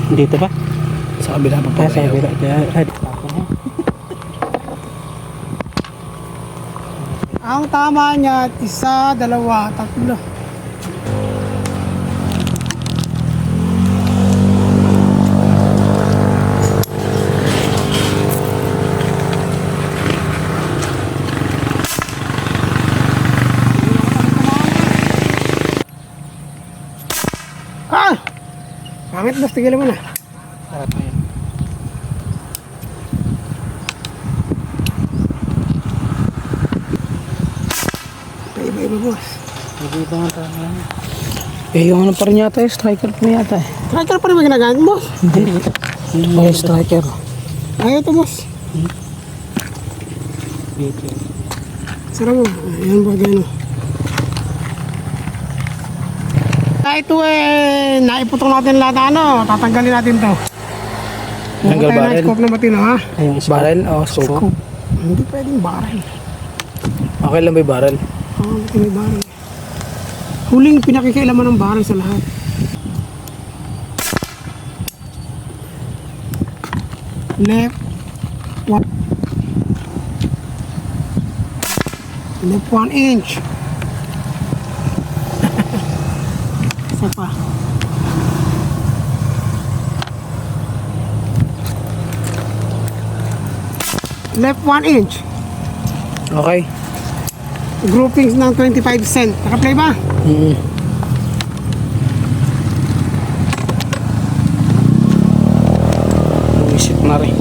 Dito ba? Sa kabila pa Sa pala. kabila. Ang tama niya, 1, 2, 3. Ah! Pangit, boss. Tigilan mo na. Sarap na yun. Iba-iba, boss. Nag-iba nga tayo lang. Eh, yung ano pa rin yata eh, striker pa yata eh. Striker pa rin ba ginagamit, boss? Hindi. Oh, striker. Ayaw ito, boss. Video. Sarap mo. Ayan ba, gano'n. Ito naiputong natin lahat ano, tatanggalin natin to. Tanggal Tayo barrel. ng scope na matino, ha? Ayun, Barrel? Oh, scope. Hindi pwedeng barrel. Okay lang ba yung barrel? Oo, hindi may barrel. Huling pinakikialaman ng barrel sa lahat. Left 1 inch. Isa pa. Left 1 inch. Okay. Groupings ng 25 cent. Naka-play ba? Bumisit na rin.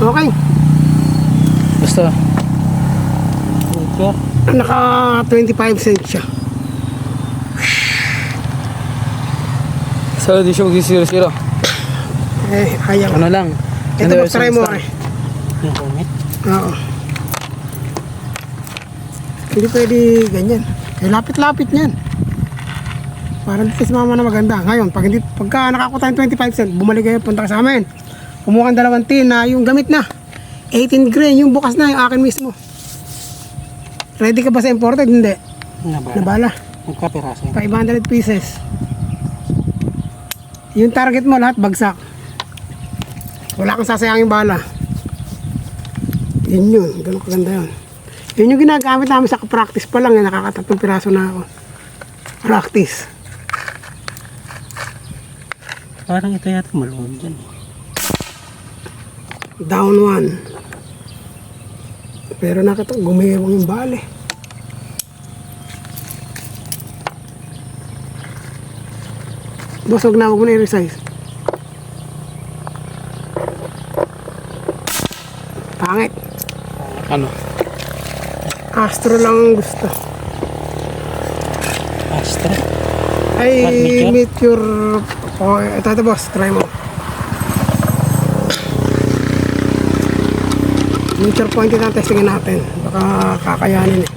Okay. Basta. Video. Naka 25 cent siya. So, di siya mag-0-0. Ayaw. Ano lang? Ito Ano, boss, try mo. basta. Yung kumit. Oo. Hindi pwede ganyan. Kaya lapit-lapit niyan. Parang dito si mama na maganda. Ngayon, pagka nakakuha tayong 25 cent, bumalik kayo, punta ka sa amin. Kumuha kang 2 tin na yung gamit na. 18 grain, yung bukas na, yung akin mismo. Ready ka ba sa imported? Hindi. Nabala. Nabala. Magkapiraso yun. 500 pieces. Yung target mo lahat bagsak. Wala kang sasayangin bala. Yun yun. Ganun kaganda yun. Yun yung ginagamit namin sa practice pa lang. Nakakatatlong piraso na ako. Practice. Parang ito yata maluwag dyan. Down 1. Pero nakita gumewang yung bale. Boss, huwag na mo na i-resize. Pangit. Ano? Astro lang ang gusto. Astra. Ay, Meteor? meteor. Oh, ito boss, try mo. Meteor point na testingin natin. Baka kakayanin eh.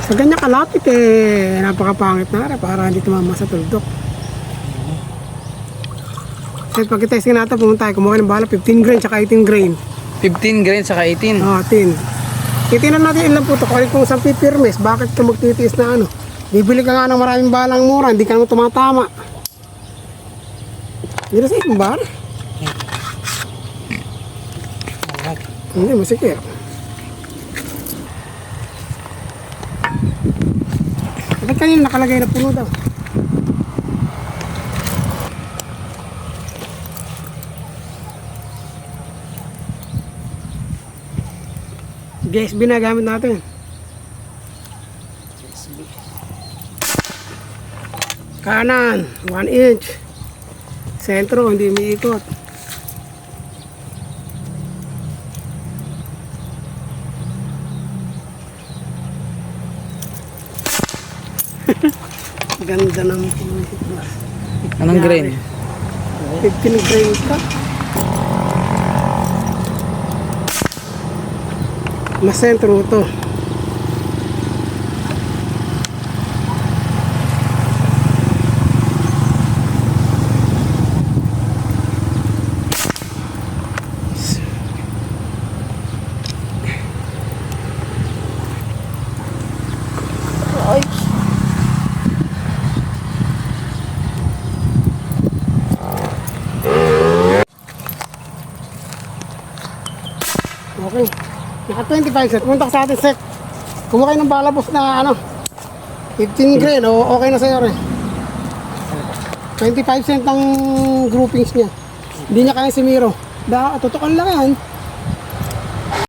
Sa ganyan kalapit napakapangit na rin para hindi tumama sa tuldok. Kasi pag testingin natin, pumunta tayo, kumuha ng bala, 15 grain, tsaka 18 grain. 15 grain saka 18. Tin. Titinan natin ilang puto. Kung saan pipirmes, bakit ka magtitiis na ano? Bibili ka nga ng maraming balang mura, hindi ka naman tumatama. Hindi na sa ibang bar? Hindi, masikip. Bakit kanina nakalagay na puno daw? GSB na gamit natin. Kanan, 1 inch. Sentro, hindi umiikot. Ganda ng Anong grain? 15 grain ka. Mas sentro to. Naka 25 cent. Pumunta ka sa atin, sec. Kumuha kayo ng balabos na ano, 15 grain, o okay na sa'yo rin. 25 cent ang groupings niya. Hindi niya kaya si Miro. Tutukan lang yan.